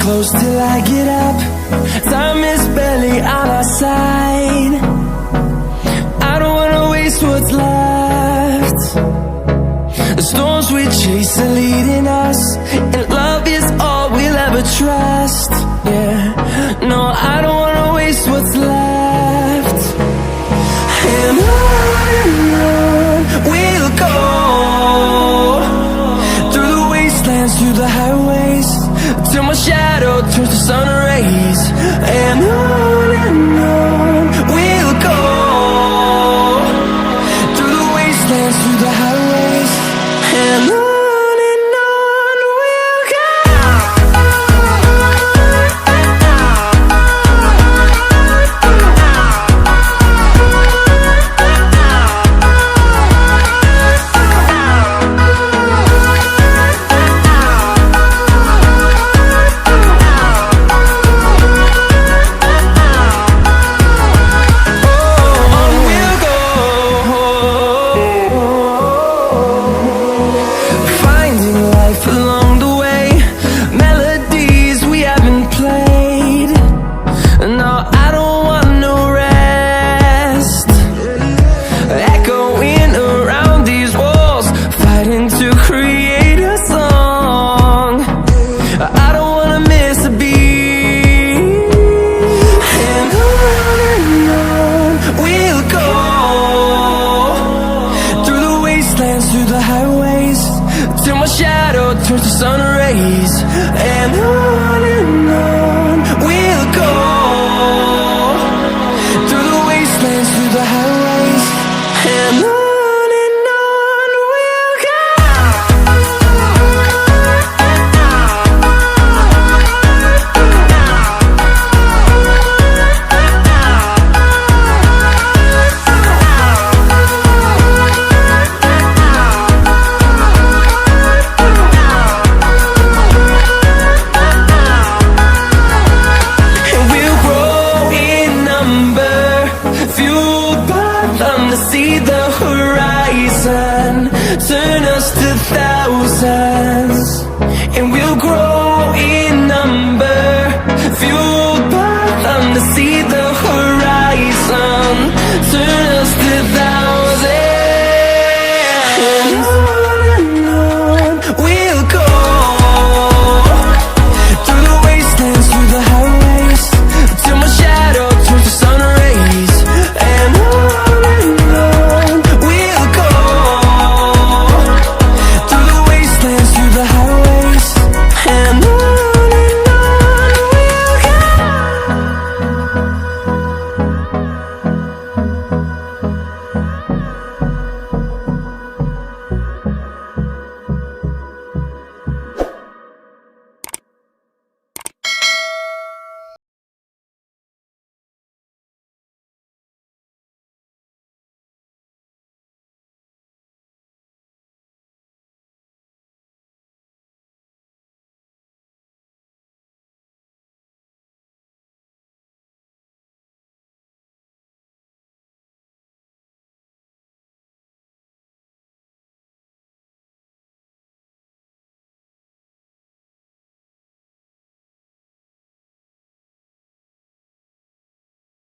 close till I get up. Time is barely on our side. I don't wanna waste what's left. The storms we chase are leading us, and love is all we'll ever trust. Yeah, no, I don't wanna waste what's left. And on we'll go, through the wastelands, through the highways, till my shadow turns to sun rays. And on we'll go, through the wastelands, through the highways, and on we'll go. Through the highways, till my shadow turns to sun rays. And on